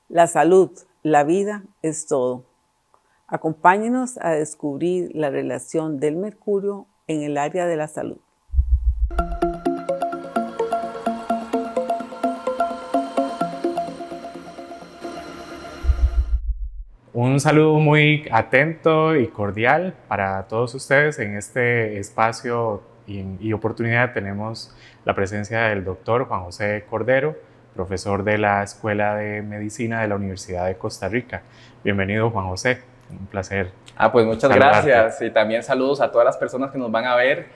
La salud, la vida es todo. Acompáñenos a descubrir la relación del mercurio en el área de la salud. Un saludo muy atento y cordial para todos ustedes. En este espacio y oportunidad tenemos la presencia del doctor Juan José Cordero, profesor de la Escuela de Medicina de la Universidad de Costa Rica. Bienvenido, Juan José, un placer. Pues muchas saludarte. gracias y también saludos a todas las personas que nos van a ver.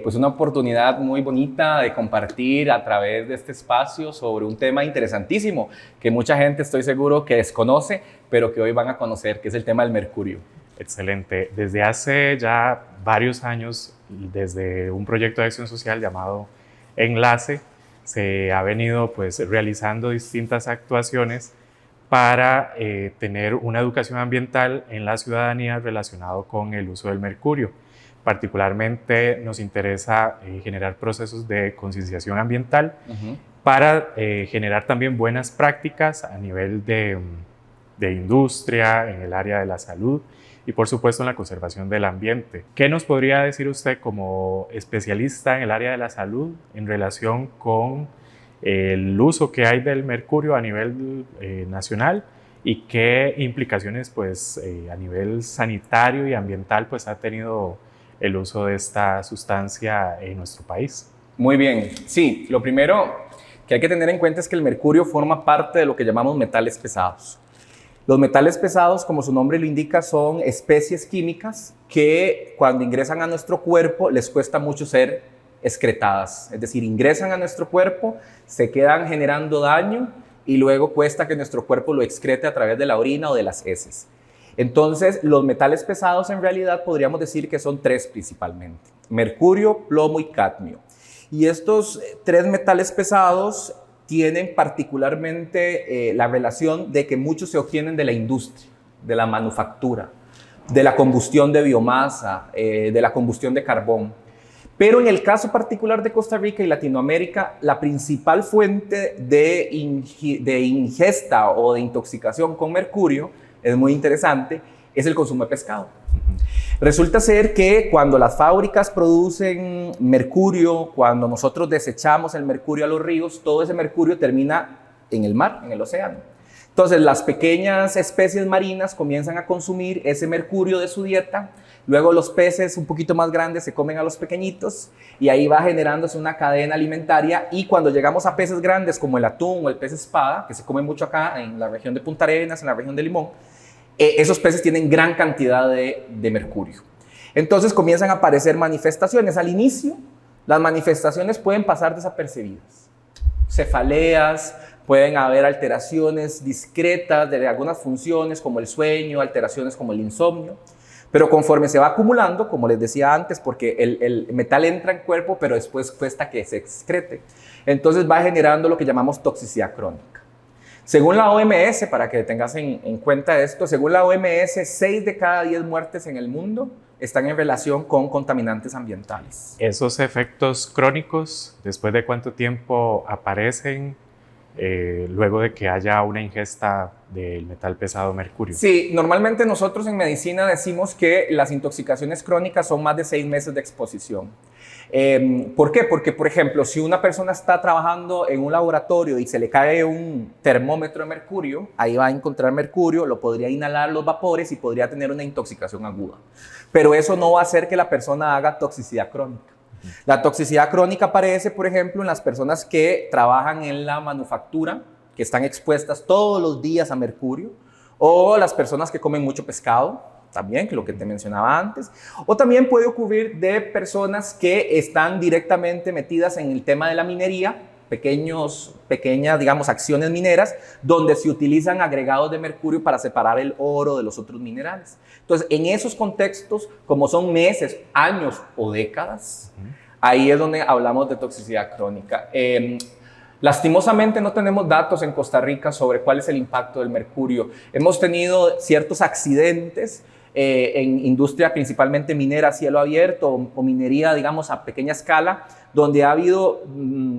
Pues una oportunidad muy bonita de compartir a través de este espacio sobre un tema interesantísimo que mucha gente estoy seguro que desconoce, pero que hoy van a conocer, que es el tema del mercurio. Excelente. Desde hace ya varios años, desde un proyecto de acción social llamado Enlace, se ha venido pues realizando distintas actuaciones para tener una educación ambiental en la ciudadanía relacionado con el uso del mercurio. Particularmente nos interesa generar procesos de concienciación ambiental para generar también buenas prácticas a nivel de industria, en el área de la salud y por supuesto en la conservación del ambiente. ¿Qué nos podría decir usted como especialista en el área de la salud en relación con el uso que hay del mercurio a nivel nacional y qué implicaciones pues, a nivel sanitario y ambiental pues, ha tenido el uso de esta sustancia en nuestro país? Muy bien, sí, lo primero que hay que tener en cuenta es que el mercurio forma parte de lo que llamamos metales pesados. Los metales pesados, como su nombre lo indica, son especies químicas que cuando ingresan a nuestro cuerpo les cuesta mucho ser excretadas. Es decir, ingresan a nuestro cuerpo, se quedan generando daño y luego cuesta que nuestro cuerpo lo excrete a través de la orina o de las heces. Entonces, los metales pesados en realidad podríamos decir que son tres principalmente: mercurio, plomo y cadmio. Y estos tres metales pesados tienen particularmente la relación de que muchos se obtienen de la industria, de la manufactura, de la combustión de biomasa, de la combustión de carbón. Pero en el caso particular de Costa Rica y Latinoamérica, la principal fuente de ingesta o de intoxicación con mercurio, es muy interesante, es el consumo de pescado. Resulta ser que cuando las fábricas producen mercurio, cuando nosotros desechamos el mercurio a los ríos, todo ese mercurio termina en el mar, en el océano. Entonces las pequeñas especies marinas comienzan a consumir ese mercurio de su dieta, luego los peces un poquito más grandes se comen a los pequeñitos y ahí va generándose una cadena alimentaria, y cuando llegamos a peces grandes como el atún o el pez espada, que se come mucho acá en la región de Punta Arenas, en la región de Limón, esos peces tienen gran cantidad de mercurio. Entonces comienzan a aparecer manifestaciones. Al inicio, las manifestaciones pueden pasar desapercibidas. Cefaleas, pueden haber alteraciones discretas de algunas funciones como el sueño, alteraciones como el insomnio. Pero conforme se va acumulando, como les decía antes, porque el metal entra en cuerpo, pero después cuesta que se excrete. Entonces va generando lo que llamamos toxicidad crónica. Según la OMS, para que tengas en cuenta esto, según la OMS, 6 de cada 10 muertes en el mundo están en relación con contaminantes ambientales. ¿Esos efectos crónicos, después de cuánto tiempo aparecen luego de que haya una ingesta del metal pesado mercurio? Sí, normalmente nosotros en medicina decimos que las intoxicaciones crónicas son más de 6 meses de exposición. ¿Por qué? Porque, por ejemplo, si una persona está trabajando en un laboratorio y se le cae un termómetro de mercurio, ahí va a encontrar mercurio, lo podría inhalar los vapores y podría tener una intoxicación aguda. Pero eso no va a hacer que la persona haga toxicidad crónica. La toxicidad crónica aparece, por ejemplo, en las personas que trabajan en la manufactura, que están expuestas todos los días a mercurio, o las personas que comen mucho pescado, también, que lo que te mencionaba antes, o también puede ocurrir de personas que están directamente metidas en el tema de la minería, pequeñas, digamos, acciones mineras, donde se utilizan agregados de mercurio para separar el oro de los otros minerales. Entonces, en esos contextos, como son meses, años o décadas, ahí es donde hablamos de toxicidad crónica. Lastimosamente no tenemos datos en Costa Rica sobre cuál es el impacto del mercurio. Hemos tenido ciertos accidentes en industria principalmente minera a cielo abierto o minería, digamos, a pequeña escala, donde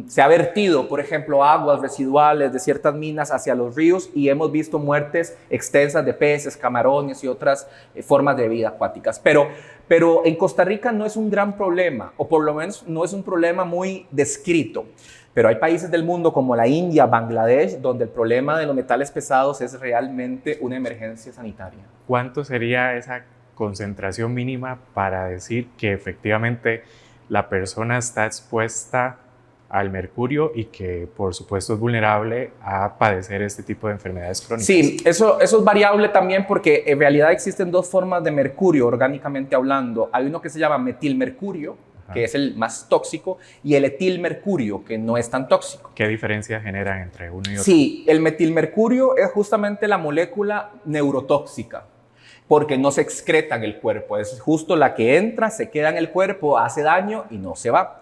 se ha vertido, por ejemplo, aguas residuales de ciertas minas hacia los ríos y hemos visto muertes extensas de peces, camarones y otras formas de vida acuáticas. Pero en Costa Rica no es un gran problema, o por lo menos no es un problema muy descrito. Pero hay países del mundo como la India, Bangladesh, donde el problema de los metales pesados es realmente una emergencia sanitaria. ¿Cuánto sería esa concentración mínima para decir que efectivamente la persona está expuesta al mercurio y que por supuesto es vulnerable a padecer este tipo de enfermedades crónicas? Sí, eso es variable también porque en realidad existen dos formas de mercurio orgánicamente hablando. Hay uno que se llama metilmercurio, que es el más tóxico, y el etilmercurio, que no es tan tóxico. ¿Qué diferencia generan entre uno y otro? Sí, el metilmercurio es justamente la molécula neurotóxica, porque no se excreta en el cuerpo, es justo la que entra, se queda en el cuerpo, hace daño y no se va.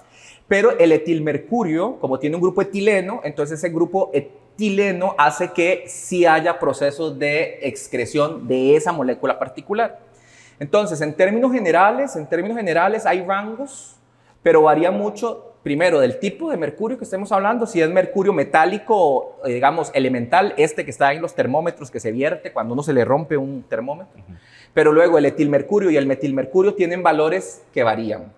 Pero el etilmercurio, como tiene un grupo etileno, entonces ese grupo etileno hace que sí haya procesos de excreción de esa molécula particular. Entonces, en términos generales hay rangos, pero varía mucho, primero, del tipo de mercurio que estemos hablando, si es mercurio metálico, digamos, elemental, que está en los termómetros que se vierte cuando uno se le rompe un termómetro. Pero luego el etilmercurio y el metilmercurio tienen valores que varían.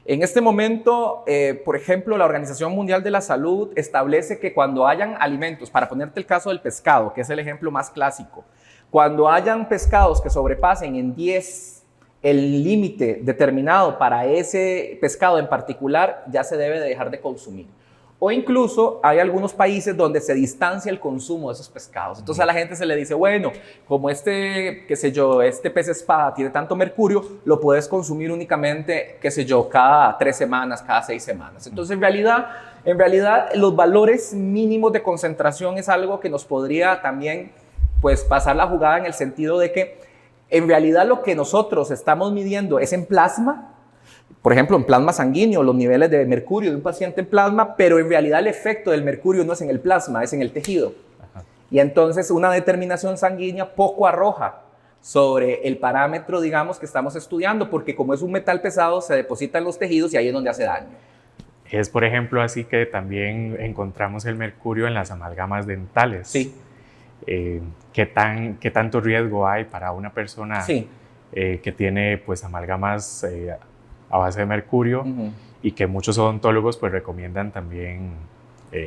En este momento, por ejemplo, la Organización Mundial de la Salud establece que cuando hayan alimentos, para ponerte el caso del pescado, que es el ejemplo más clásico, cuando hayan pescados que sobrepasen en 10 el límite determinado para ese pescado en particular, ya se debe de dejar de consumir. O incluso hay algunos países donde se distancia el consumo de esos pescados. Entonces a la gente se le dice, bueno, como este pez espada tiene tanto mercurio, lo puedes consumir únicamente, cada 3 semanas, cada 6 semanas. Entonces en realidad los valores mínimos de concentración es algo que nos podría también pues pasar la jugada en el sentido de que en realidad lo que nosotros estamos midiendo es en plasma, por ejemplo en plasma sanguíneo, los niveles de mercurio de un paciente en plasma, pero en realidad el efecto del mercurio no es en el plasma, es en el tejido. Ajá. Y entonces una determinación sanguínea poco arroja sobre el parámetro, digamos, que estamos estudiando, porque como es un metal pesado se deposita en los tejidos y ahí es donde hace daño. Es por ejemplo así que también encontramos el mercurio en las amalgamas dentales. Sí. ¿Qué tanto riesgo hay para una persona que tiene pues amalgamas a base de mercurio y que muchos odontólogos pues recomiendan también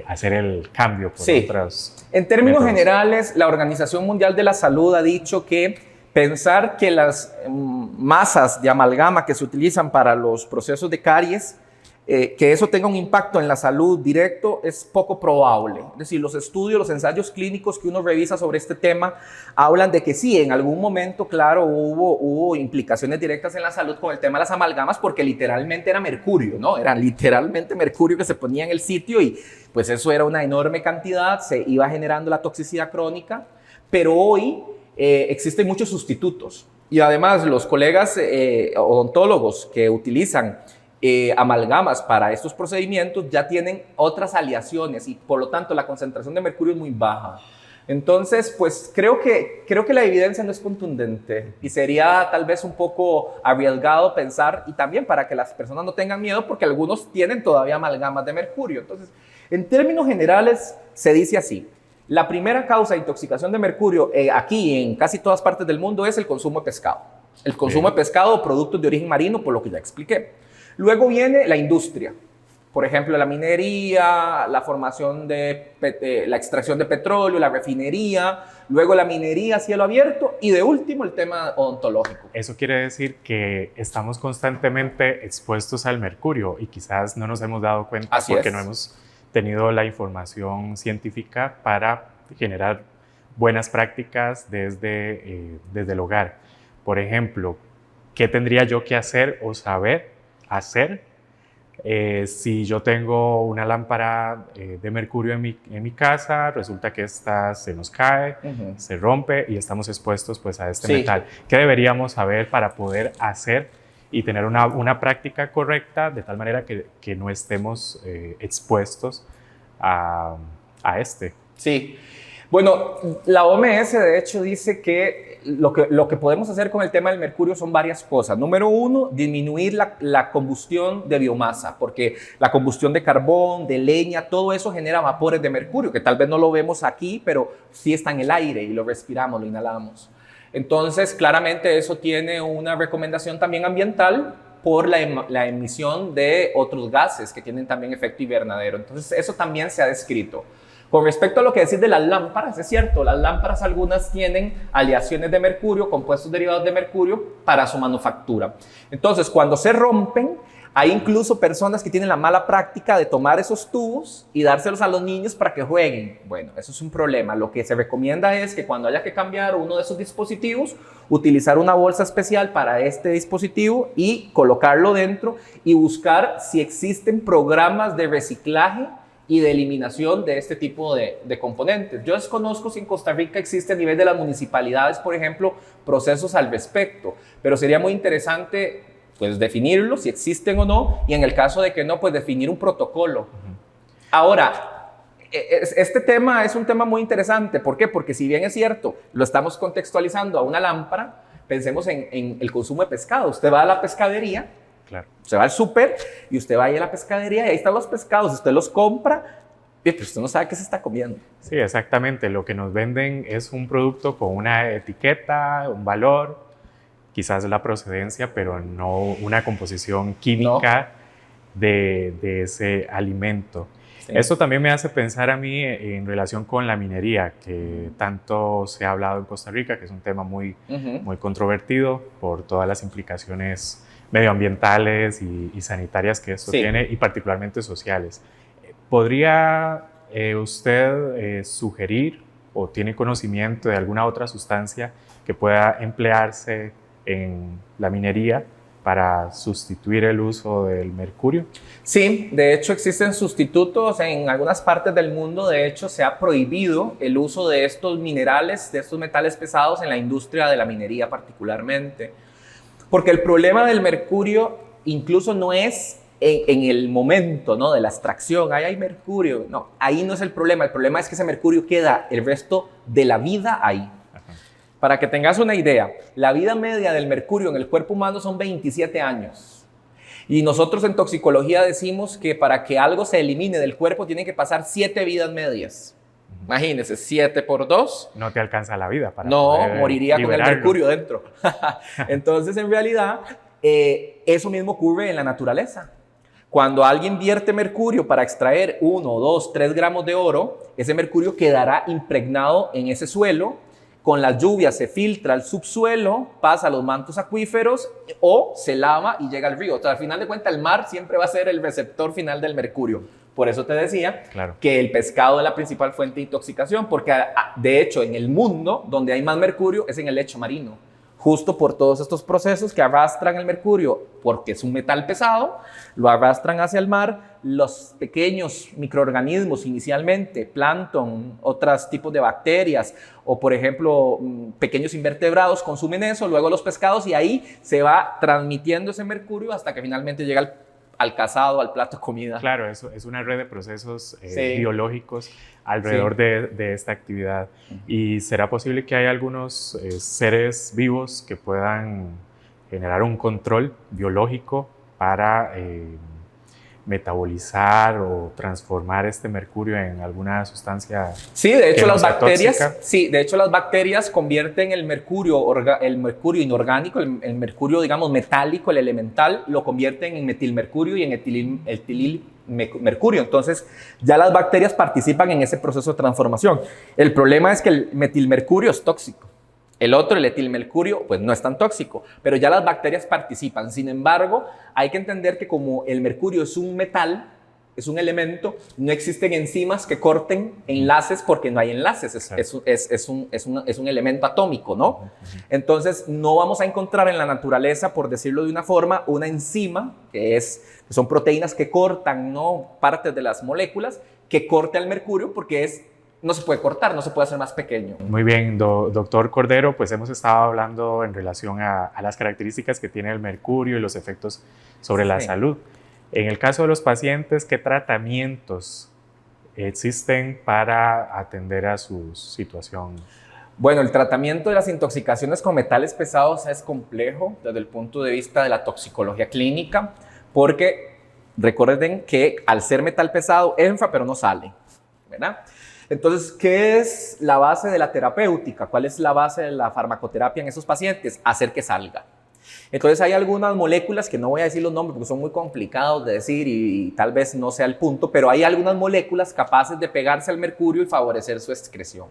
hacer el cambio por otras En términos métodos generales, la Organización Mundial de la Salud ha dicho que pensar que las masas de amalgama que se utilizan para los procesos de caries que eso tenga un impacto en la salud directo es poco probable. Es decir, los estudios, los ensayos clínicos que uno revisa sobre este tema hablan de que sí, en algún momento, claro, hubo implicaciones directas en la salud con el tema de las amalgamas porque literalmente era mercurio, ¿no? Era literalmente mercurio que se ponía en el sitio y pues eso era una enorme cantidad, se iba generando la toxicidad crónica, pero hoy existen muchos sustitutos y además los colegas odontólogos que utilizan amalgamas para estos procedimientos ya tienen otras aleaciones y por lo tanto la concentración de mercurio es muy baja. Entonces, pues creo que la evidencia no es contundente y sería tal vez un poco arriesgado pensar, y también para que las personas no tengan miedo, porque algunos tienen todavía amalgamas de mercurio. Entonces, en términos generales, se dice así: la primera causa de intoxicación de mercurio aquí en casi todas partes del mundo es el consumo de pescado. El consumo de pescado o productos de origen marino, por lo que ya expliqué. Luego viene la industria, por ejemplo, la minería, la formación la extracción de petróleo, la refinería, luego la minería a cielo abierto y de último el tema odontológico. Eso quiere decir que estamos constantemente expuestos al mercurio y quizás no nos hemos dado cuenta porque no hemos tenido la información científica para generar buenas prácticas desde el hogar. Por ejemplo, ¿qué tendría yo que hacer o saber hacer si yo tengo una lámpara de mercurio en mi casa, resulta que esta se nos cae, se rompe y estamos expuestos pues a este metal? ¿Qué deberíamos saber para poder hacer y tener una práctica correcta de tal manera que no estemos expuestos a este? Sí. Bueno, la OMS de hecho dice que lo que podemos hacer con el tema del mercurio son varias cosas. Número uno, disminuir la combustión de biomasa, porque la combustión de carbón, de leña, todo eso genera vapores de mercurio, que tal vez no lo vemos aquí, pero sí está en el aire y lo respiramos, lo inhalamos. Entonces, claramente eso tiene una recomendación también ambiental por la emisión de otros gases que tienen también efecto invernadero. Entonces, eso también se ha descrito. Con respecto a lo que decís de las lámparas, es cierto, las lámparas algunas tienen aleaciones de mercurio, compuestos derivados de mercurio para su manufactura. Entonces, cuando se rompen, hay incluso personas que tienen la mala práctica de tomar esos tubos y dárselos a los niños para que jueguen. Bueno, eso es un problema. Lo que se recomienda es que cuando haya que cambiar uno de esos dispositivos, utilizar una bolsa especial para este dispositivo y colocarlo dentro y buscar si existen programas de reciclaje y de eliminación de este tipo de componentes. Yo desconozco si en Costa Rica existe a nivel de las municipalidades, por ejemplo, procesos al respecto, pero sería muy interesante pues definirlo, si existen o no, y en el caso de que no, pues definir un protocolo. Ahora, este tema es un tema muy interesante. ¿Por qué? Porque si bien es cierto, lo estamos contextualizando a una lámpara, pensemos en el consumo de pescado. Usted va a la pescadería, Claro. se va al súper y usted va ahí a la pescadería y ahí están los pescados, usted los compra, pero usted no sabe qué se está comiendo. Sí, exactamente. Lo que nos venden es un producto con una etiqueta, un valor, quizás la procedencia, pero no una composición química de ese alimento. Sí. Esto también me hace pensar a mí en relación con la minería, que tanto se ha hablado en Costa Rica, que es un tema muy controvertido por todas las implicaciones medioambientales y sanitarias que esto tiene, y particularmente sociales. ¿Podría usted sugerir o tiene conocimiento de alguna otra sustancia que pueda emplearse en la minería para sustituir el uso del mercurio? Sí, de hecho existen sustitutos en algunas partes del mundo. De hecho, se ha prohibido el uso de estos minerales, de estos metales pesados en la industria de la minería particularmente. Porque el problema del mercurio incluso no es en el momento, ¿no?, de la extracción. Ahí hay mercurio. No, ahí no es el problema. El problema es que ese mercurio queda el resto de la vida ahí. Para que tengas una idea, la vida media del mercurio en el cuerpo humano son 27 años. Y nosotros en toxicología decimos que para que algo se elimine del cuerpo tienen que pasar 7 vidas medias. Imagínense, 7 por 2. No te alcanza la vida para No, poder moriría liberarlo. con el mercurio dentro. Entonces, en realidad, eso mismo ocurre en la naturaleza. Cuando alguien vierte mercurio para extraer 1, 2, 3 gramos de oro, ese mercurio quedará impregnado en ese suelo. Con las lluvias se filtra al subsuelo, pasa a los mantos acuíferos o se lava y llega al río. O sea, al final de cuentas, el mar siempre va a ser el receptor final del mercurio. Por eso te decía que el pescado es la principal fuente de intoxicación, porque de hecho en el mundo donde hay más mercurio es en el lecho marino. Justo por todos estos procesos que arrastran el mercurio, porque es un metal pesado, lo arrastran hacia el mar. Los pequeños microorganismos inicialmente, plancton, otros tipos de bacterias o por ejemplo pequeños invertebrados consumen eso, luego los pescados, y ahí se va transmitiendo ese mercurio hasta que finalmente llega al cazado, al plato de comida. Claro, eso es una red de procesos biológicos alrededor de esta actividad. ¿Y será posible que haya algunos seres vivos que puedan generar un control biológico para metabolizar o transformar este mercurio en alguna sustancia? Sí, de hecho las bacterias, tóxica? Las bacterias convierten el mercurio inorgánico, el mercurio, digamos, metálico, el elemental, lo convierten en metilmercurio y en etililmercurio. Entonces, ya las bacterias participan en ese proceso de transformación. El problema es que el metilmercurio es tóxico. El otro, el etilmercurio, pues no es tan tóxico, pero ya las bacterias participan. Sin embargo, hay que entender que como el mercurio es un metal, es un elemento, no existen enzimas que corten enlaces porque no hay enlaces, es un elemento atómico, ¿no? Entonces, no vamos a encontrar en la naturaleza, por decirlo de una forma, una enzima, que son proteínas que cortan, ¿no?, partes de las moléculas, que corte al mercurio porque no se puede cortar, no se puede hacer más pequeño. Muy bien, doctor Cordero, pues hemos estado hablando en relación a las características que tiene el mercurio y los efectos sobre la salud. En el caso de los pacientes, ¿qué tratamientos existen para atender a su situación? Bueno, el tratamiento de las intoxicaciones con metales pesados es complejo desde el punto de vista de la toxicología clínica, porque recuerden que al ser metal pesado entra pero no sale, ¿verdad? Entonces, ¿qué es la base de la terapéutica? ¿Cuál es la base de la farmacoterapia en esos pacientes? Hacer que salga. Entonces hay algunas moléculas que no voy a decir los nombres porque son muy complicados de decir y tal vez no sea el punto, pero hay algunas moléculas capaces de pegarse al mercurio y favorecer su excreción.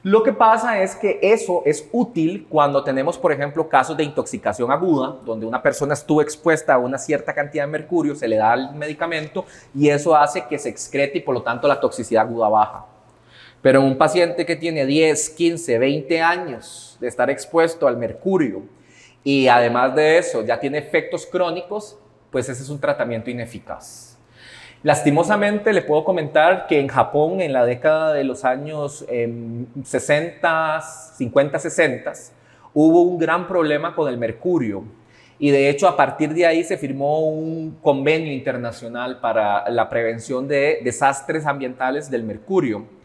Lo que pasa es que eso es útil cuando tenemos, por ejemplo, casos de intoxicación aguda, donde una persona estuvo expuesta a una cierta cantidad de mercurio, se le da el medicamento y eso hace que se excrete y por lo tanto la toxicidad aguda baja. Pero en un paciente que tiene 10, 15, 20 años de estar expuesto al mercurio y además de eso ya tiene efectos crónicos, pues ese es un tratamiento ineficaz. Lastimosamente le puedo comentar que en Japón en la década de los años 60, 50, 60 hubo un gran problema con el mercurio y de hecho a partir de ahí se firmó un convenio internacional para la prevención de desastres ambientales del mercurio.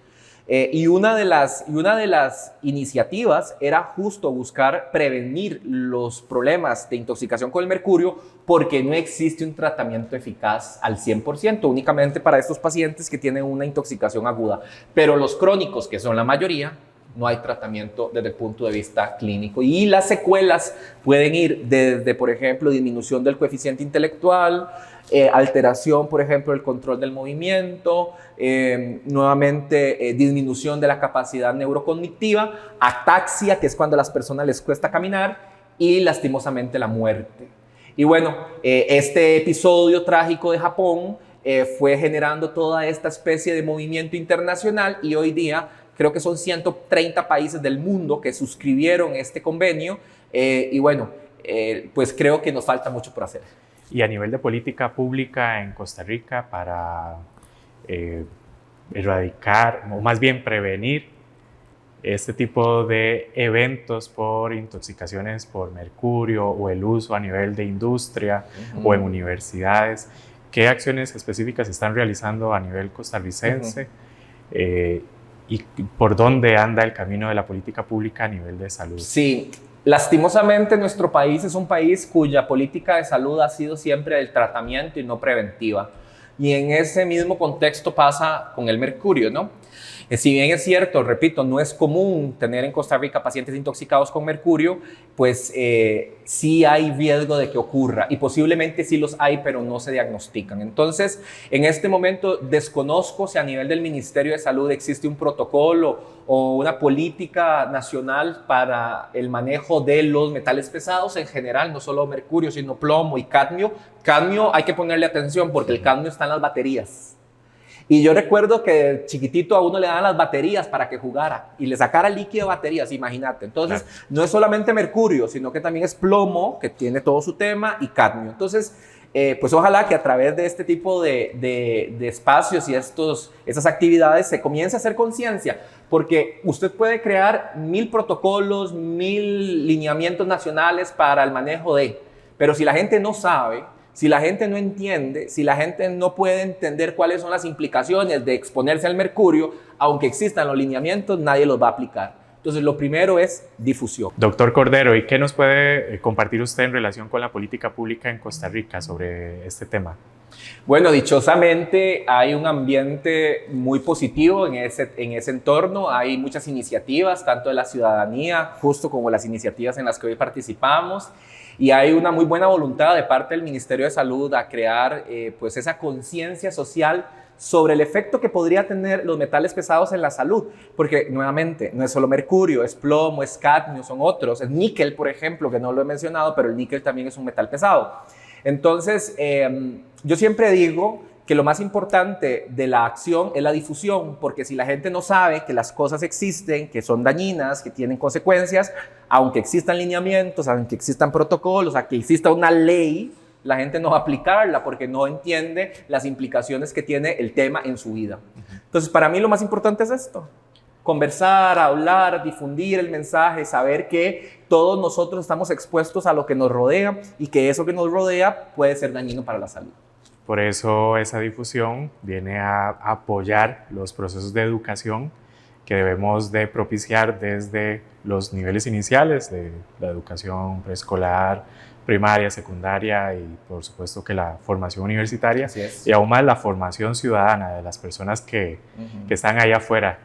Y una de las iniciativas era justo buscar prevenir los problemas de intoxicación con el mercurio porque no existe un tratamiento eficaz al 100%, únicamente para estos pacientes que tienen una intoxicación aguda. Pero los crónicos, que son la mayoría, no hay tratamiento desde el punto de vista clínico. Y las secuelas pueden ir desde, por ejemplo, disminución del coeficiente intelectual, alteración, por ejemplo, del control del movimiento, nuevamente disminución de la capacidad neurocognitiva, ataxia, que es cuando a las personas les cuesta caminar, y lastimosamente la muerte. Y bueno, este episodio trágico de Japón fue generando toda esta especie de movimiento internacional y hoy día creo que son 130 países del mundo que suscribieron este convenio y bueno, pues creo que nos falta mucho por hacer. Y a nivel de política pública en Costa Rica para erradicar, o más bien prevenir este tipo de eventos por intoxicaciones por mercurio o el uso a nivel de industria o en universidades, ¿qué acciones específicas se están realizando a nivel costarricense? ¿Y por dónde anda el camino de la política pública a nivel de salud? Sí, lastimosamente nuestro país es un país cuya política de salud ha sido siempre el tratamiento y no preventiva. Y en ese mismo contexto pasa con el mercurio, ¿no? Si bien es cierto, repito, no es común tener en Costa Rica pacientes intoxicados con mercurio, pues sí hay riesgo de que ocurra y posiblemente sí los hay, pero no se diagnostican. Entonces, en este momento desconozco si a nivel del Ministerio de Salud existe un protocolo o una política nacional para el manejo de los metales pesados en general, no solo mercurio, sino plomo y cadmio. Cadmio hay que ponerle atención porque el cadmio está en las baterías. Y yo recuerdo que chiquitito a uno le daban las baterías para que jugara y le sacara líquido de baterías, imagínate. Entonces, claro, no es solamente mercurio, sino que también es plomo, que tiene todo su tema, y cadmio. Entonces, pues ojalá que a través de este tipo de espacios y esas actividades se comience a hacer conciencia, porque usted puede crear 1000 protocolos, 1000 lineamientos nacionales para el manejo pero si la gente no sabe, si la gente no entiende, si la gente no puede entender cuáles son las implicaciones de exponerse al mercurio, aunque existan los lineamientos, nadie los va a aplicar. Entonces, lo primero es difusión. Doctor Cordero, ¿y qué nos puede compartir usted en relación con la política pública en Costa Rica sobre este tema? Bueno, dichosamente hay un ambiente muy positivo en ese entorno. Hay muchas iniciativas, tanto de la ciudadanía, justo como las iniciativas en las que hoy participamos. Y hay una muy buena voluntad de parte del Ministerio de Salud a crear pues esa conciencia social sobre el efecto que podría tener los metales pesados en la salud, porque nuevamente no es solo mercurio, es plomo, es cadmio, son otros, es níquel, por ejemplo, que no lo he mencionado, pero el níquel también es un metal pesado. Entonces, yo siempre digo que lo más importante de la acción es la difusión, porque si la gente no sabe que las cosas existen, que son dañinas, que tienen consecuencias, aunque existan lineamientos, aunque existan protocolos, aunque exista una ley, la gente no va a aplicarla porque no entiende las implicaciones que tiene el tema en su vida. Entonces, para mí lo más importante es esto: conversar, hablar, difundir el mensaje, saber que todos nosotros estamos expuestos a lo que nos rodea y que eso que nos rodea puede ser dañino para la salud. Por eso esa difusión viene a apoyar los procesos de educación que debemos de propiciar desde los niveles iniciales de la educación preescolar, primaria, secundaria y por supuesto que la formación universitaria y aún más la formación ciudadana de las personas que están allá afuera.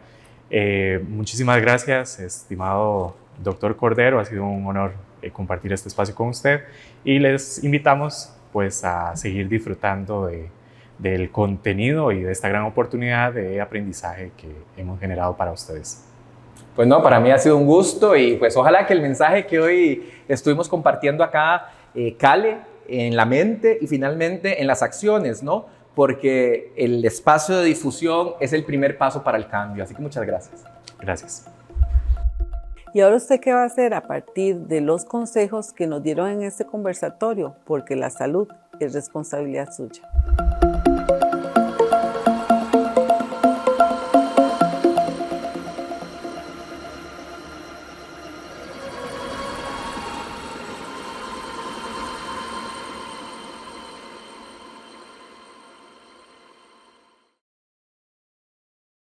Muchísimas gracias, estimado doctor Cordero, ha sido un honor compartir este espacio con usted y les invitamos pues a seguir disfrutando del contenido y de esta gran oportunidad de aprendizaje que hemos generado para ustedes. Pues no, para mí ha sido un gusto y pues ojalá que el mensaje que hoy estuvimos compartiendo acá cale en la mente y finalmente en las acciones, ¿no? Porque el espacio de difusión es el primer paso para el cambio. Así que muchas gracias. Gracias. ¿Y ahora usted qué va a hacer a partir de los consejos que nos dieron en este conversatorio? Porque la salud es responsabilidad suya.